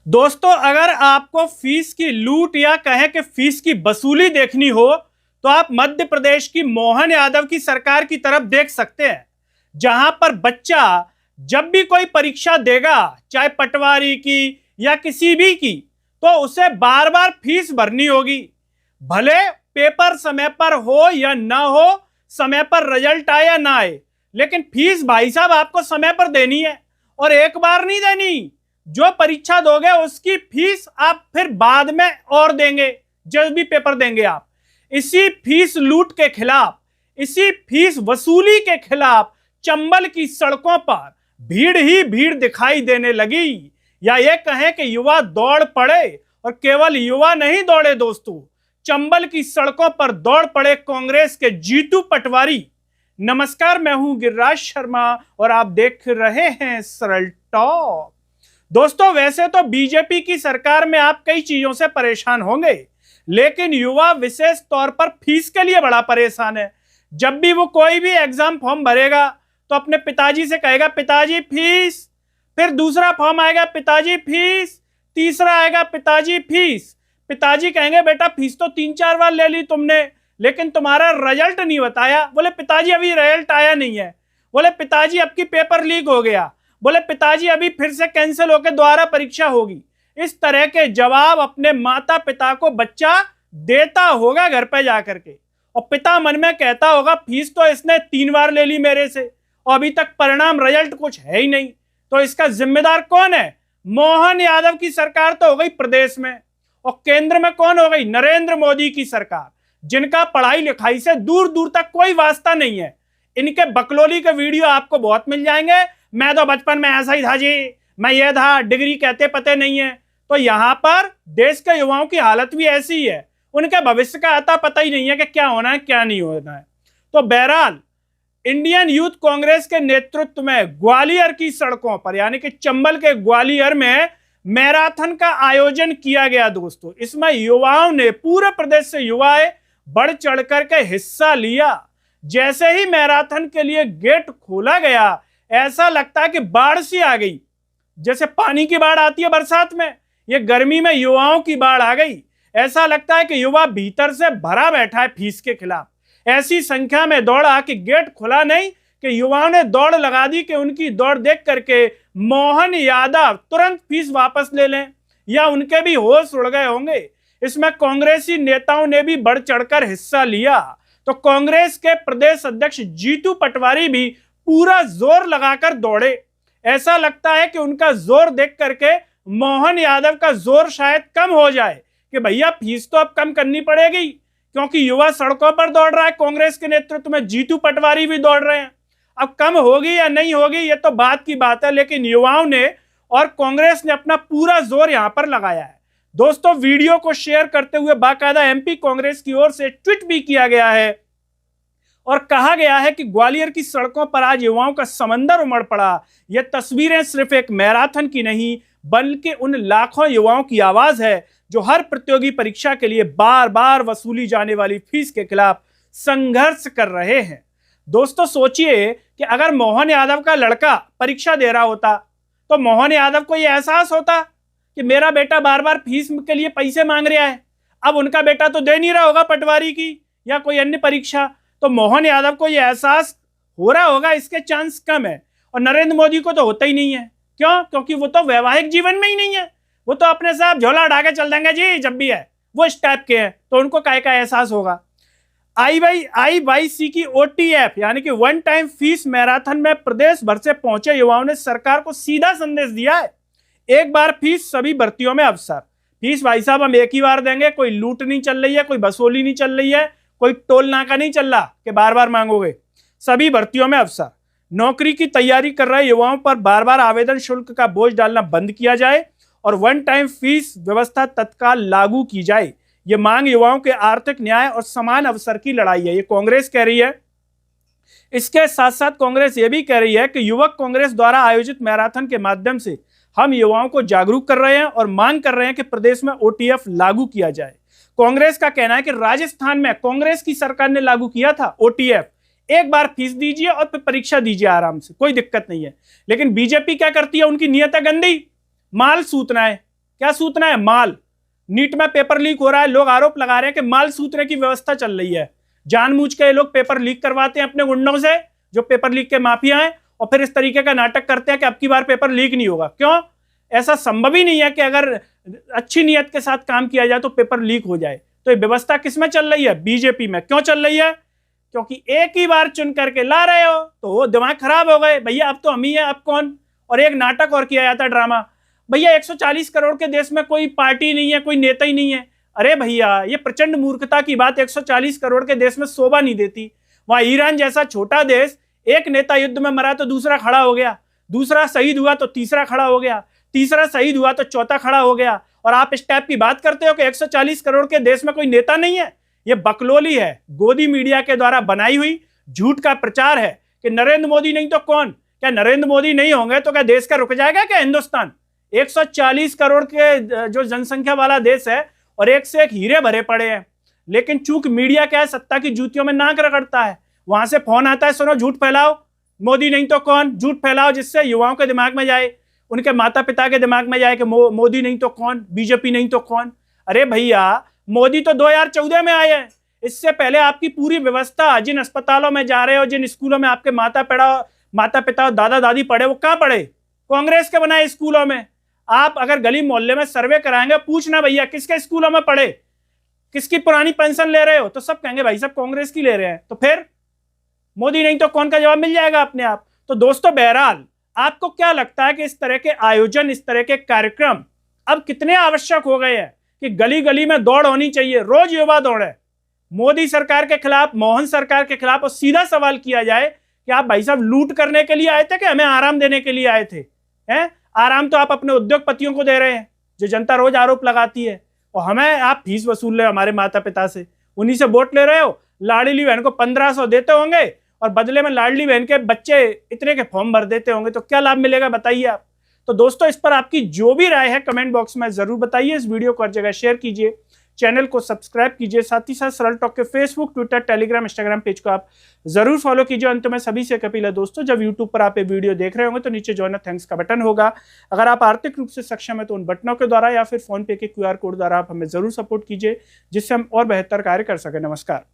दोस्तों, अगर आपको फीस की लूट या कहें कि फीस की वसूली देखनी हो तो आप मध्य प्रदेश की मोहन यादव की सरकार की तरफ देख सकते हैं। जहां पर बच्चा जब भी कोई परीक्षा देगा, चाहे पटवारी की या किसी भी की, तो उसे बार बार फीस भरनी होगी। भले पेपर समय पर हो या ना हो, समय पर रिजल्ट आए या ना आए, लेकिन फीस भाई साहब आपको समय पर देनी है। और एक बार नहीं देनी, जो परीक्षा दोगे उसकी फीस आप फिर बाद में और देंगे जब भी पेपर देंगे आप। इसी फीस लूट के खिलाफ, इसी फीस वसूली के खिलाफ चंबल की सड़कों पर भीड़ ही भीड़ दिखाई देने लगी। या ये कहें कि युवा दौड़ पड़े, और केवल युवा नहीं दौड़े दोस्तों, चंबल की सड़कों पर दौड़ पड़े कांग्रेस के जीतू पटवारी। नमस्कार, मैं हूं गिरिराज शर्मा और आप देख रहे हैं सरल टॉक। दोस्तों, वैसे तो बीजेपी की सरकार में आप कई चीजों से परेशान होंगे, लेकिन युवा विशेष तौर पर फीस के लिए बड़ा परेशान है। जब भी वो कोई भी एग्जाम फॉर्म भरेगा तो अपने पिताजी से कहेगा पिताजी फीस, फिर दूसरा फॉर्म आएगा पिताजी फीस, तीसरा आएगा पिताजी फीस। पिताजी कहेंगे बेटा फीस तो 3-4 बार ले ली तुमने, लेकिन तुम्हारा रिजल्ट नहीं बताया। बोले पिताजी अभी रिजल्ट आया नहीं है। बोले पिताजी अब की पेपर लीक हो गया। बोले पिताजी अभी फिर से कैंसिल होकर दोबारा परीक्षा होगी। इस तरह के जवाब अपने माता पिता को बच्चा देता होगा घर पे जाकर के, और पिता मन में कहता होगा फीस तो इसने 3 बार ले ली मेरे से और अभी तक परिणाम रिजल्ट कुछ है ही नहीं। तो इसका जिम्मेदार कौन है? मोहन यादव की सरकार तो हो गई प्रदेश में, और केंद्र में कौन हो गई? नरेंद्र मोदी की सरकार, जिनका पढ़ाई लिखाई से दूर दूर तक कोई वास्ता नहीं है। इनके बकलोली के वीडियो आपको बहुत मिल जाएंगे। मैं तो बचपन में ऐसा ही था जी, मैं ये था, डिग्री कहते पते नहीं है। तो यहां पर देश के युवाओं की हालत भी ऐसी ही है, उनके भविष्य का आता पता ही नहीं है कि क्या होना है क्या नहीं होना है। तो बहरहाल इंडियन यूथ कांग्रेस के नेतृत्व में ग्वालियर की सड़कों पर, यानी कि चंबल के ग्वालियर में मैराथन का आयोजन किया गया दोस्तों। इसमें युवाओं ने, पूरे प्रदेश से युवाएं बढ़ चढ़ करके हिस्सा लिया। जैसे ही मैराथन के लिए गेट खोला गया, ऐसा लगता है कि बाढ़ सी आ गई। जैसे पानी की बाढ़ आती है बरसात में, ये गर्मी में युवाओं की बाढ़ आ गई। ऐसा लगता है कि युवा भीतर से भरा बैठा है फीस के खिलाफ। ऐसी संख्या में दौड़ा कि गेट खुला नहीं कि युवाओं ने दौड़ लगा दी कि उनकी दौड़ देख करके मोहन यादव तुरंत फीस वापस ले लें, या उनके भी होश उड़ गए होंगे। इसमें कांग्रेसी नेताओं ने भी बढ़ चढ़कर हिस्सा लिया। तो कांग्रेस के प्रदेश अध्यक्ष जीतू पटवारी भी पूरा जोर लगाकर दौड़े। ऐसा लगता है कि उनका जोर देख करके मोहन यादव का जोर शायद कम हो जाए कि भैया फीस तो अब कम करनी पड़ेगी, क्योंकि युवा सड़कों पर दौड़ रहा है। कांग्रेस के नेतृत्व में जीतू पटवारी भी दौड़ रहे हैं। अब कम होगी या नहीं होगी ये तो बात की बात है, लेकिन युवाओं ने और कांग्रेस ने अपना पूरा जोर यहां पर लगाया है। दोस्तों, वीडियो को शेयर करते हुए बाकायदा एमपी कांग्रेस की ओर से ट्वीट भी किया गया है और कहा गया है कि ग्वालियर की सड़कों पर आज युवाओं का समंदर उमड़ पड़ा। ये तस्वीरें सिर्फ एक मैराथन की नहीं, बल्कि उन लाखों युवाओं की आवाज है जो हर प्रतियोगी परीक्षा के लिए बार बार वसूली जाने वाली फीस के खिलाफ संघर्ष कर रहे हैं। दोस्तों, सोचिए कि अगर मोहन यादव का लड़का परीक्षा दे रहा होता तो मोहन यादव को यह एहसास होता कि मेरा बेटा बार बार फीस के लिए पैसे मांग रहा है। अब उनका बेटा तो दे नहीं रहा होगा पटवारी की या कोई अन्य परीक्षा, तो मोहन यादव को यह एहसास हो रहा होगा, इसके चांस कम है। और नरेंद्र मोदी को तो होता ही नहीं है। क्यों? क्योंकि वो तो वैवाहिक जीवन में ही नहीं है। वो तो अपने साथ झोला उठा के चल देंगे जी जब भी है, वो इस टाइप के हैं, तो उनको काय का एहसास होगा। IYC की OTF यानी कि वन टाइम फीस मैराथन में प्रदेश भर से पहुंचे युवाओं ने सरकार को सीधा संदेश दिया है, एक बार फीस सभी भर्तियों में अवसर। फीस भाई साहब हम एक ही बार देंगे, कोई लूट नहीं चल रही है, कोई वसूली नहीं चल रही है, कोई टोल नाका नहीं चल रहा कि बार बार मांगोगे। सभी भर्तियों में अवसर। नौकरी की तैयारी कर रहे युवाओं पर बार बार आवेदन शुल्क का बोझ डालना बंद किया जाए और वन टाइम फीस व्यवस्था तत्काल लागू की जाए। यह मांग युवाओं के आर्थिक न्याय और समान अवसर की लड़ाई है, ये कांग्रेस कह रही है। इसके साथ साथ कांग्रेस यह भी कह रही है कि युवक कांग्रेस द्वारा आयोजित मैराथन के माध्यम से हम युवाओं को जागरूक कर रहे हैं और मांग कर रहे हैं कि प्रदेश में OTF लागू किया जाए। कांग्रेस का कहना है कि राजस्थान में कांग्रेस की सरकार ने लागू किया था OTF, एक बार फीस दीजिए और फिर परीक्षा दीजिए आराम से, कोई दिक्कत नहीं है। लेकिन बीजेपी क्या करती है? उनकी नीयत है गंदी, माल सूतना है क्या सूतना है? माल। नीट में पेपर लीक हो रहा है, लोग आरोप लगा रहे हैं कि माल सूतने की व्यवस्था चल रही है। जानबूझ के ये लोग पेपर लीक करवाते हैं अपने गुंडों से, जो पेपर लीक के माफिया हैं, और फिर इस तरीके का नाटक करते हैं कि अब की बार पेपर लीक नहीं होगा। क्यों? ऐसा संभव ही नहीं है कि अगर अच्छी नियत के साथ काम किया जाए तो पेपर लीक हो जाए। तो ये व्यवस्था किसमें चल रही है? बीजेपी में। क्यों चल रही है? क्योंकि एक ही बार चुन करके ला रहे हो तो वो दिमाग खराब हो गए, भैया अब तो हम ही है, अब कौन? और एक नाटक और किया जाता है, ड्रामा। भैया 140 करोड़ के देश में कोई पार्टी नहीं है, कोई नेता ही नहीं है। अरे भैया, ये प्रचंड मूर्खता की बात। 140 करोड़ के देश में शोभा नहीं देती। वहां ईरान जैसा छोटा देश, एक नेता युद्ध में मरा तो दूसरा खड़ा हो गया, दूसरा शहीद हुआ तो तीसरा खड़ा हो गया, तीसरा शहीद हुआ तो चौथा खड़ा हो गया। और आप इस टाइप की बात करते हो कि 140 करोड़ के देश में कोई नेता नहीं है। ये बकलोली है, गोदी मीडिया के द्वारा बनाई हुई झूठ का प्रचार है कि नरेंद्र मोदी नहीं तो कौन? क्या नरेंद्र मोदी नहीं होंगे तो क्या देश का रुक जाएगा क्या हिंदुस्तान? 140 करोड़ के जो जनसंख्या वाला देश है और एक से एक हीरे भरे पड़े हैं। लेकिन चूंकि मीडिया क्या है, सत्ता की जूतियों में नाक रगड़ता है। वहां से फोन आता है, सुनो झूठ फैलाओ, मोदी नहीं तो कौन, झूठ फैलाओ, जिससे युवाओं के दिमाग में जाए, उनके माता पिता के दिमाग में जाए कि मोदी नहीं तो कौन, बीजेपी नहीं तो कौन। अरे भैया, मोदी तो 2014 में आए हैं। इससे पहले आपकी पूरी व्यवस्था, जिन अस्पतालों में जा रहे हो, जिन स्कूलों में आपके माता पिता और दादा दादी पढ़े, वो कहां पढ़े? कांग्रेस के बनाए स्कूलों में। आप अगर गली मोहल्ले में सर्वे कराएंगे, पूछना भैया किसके स्कूलों में पढ़े, किसकी पुरानी पेंशन ले रहे हो, तो सब कहेंगे भाई सब कांग्रेस की ले रहे हैं। तो फिर मोदी नहीं तो कौन का जवाब मिल जाएगा अपने आप। तो दोस्तों, बहरहाल आपको क्या लगता है कि इस तरह के आयोजन, इस तरह के कार्यक्रम अब कितने आवश्यक हो गए हैं कि गली गली में दौड़ होनी चाहिए, रोज युवा दौड़े मोदी सरकार के खिलाफ, मोहन सरकार के खिलाफ, और सीधा सवाल किया जाए कि आप भाई साहब लूट करने के लिए आए थे कि हमें आराम देने के लिए आए थे? हैं? आराम तो आप अपने उद्योगपतियों को दे रहे हैं, जो जनता रोज आरोप लगाती है, और हमें आप फीस वसूल रहे हो हमारे माता पिता से, उन्हीं से वोट ले रहे हो। लाडली बहन को 1500 देते होंगे और बदले में लाडली बहन के बच्चे इतने के फॉर्म भर देते होंगे, तो क्या लाभ मिलेगा बताइए आप। तो दोस्तों, इस पर आपकी जो भी राय है कमेंट बॉक्स में जरूर बताइए। इस वीडियो को हर जगह शेयर कीजिए, चैनल को सब्सक्राइब कीजिए, साथ ही साथ सरल टॉक के Facebook, Twitter, Telegram, Instagram page को आप जरूर फॉलो कीजिए। अंत में सभी से अपील है दोस्तों, जब यूट्यूब पर आप ये वीडियो देख रहे होंगे तो नीचे ज्वाइन थैंक्स का बटन होगा। अगर आप आर्थिक रूप से सक्षम है तो उन बटनों के द्वारा या फिर फोन पे के QR कोड द्वारा आप हमें जरूर सपोर्ट कीजिए, जिससे हम और बेहतर कार्य कर सकें। नमस्कार।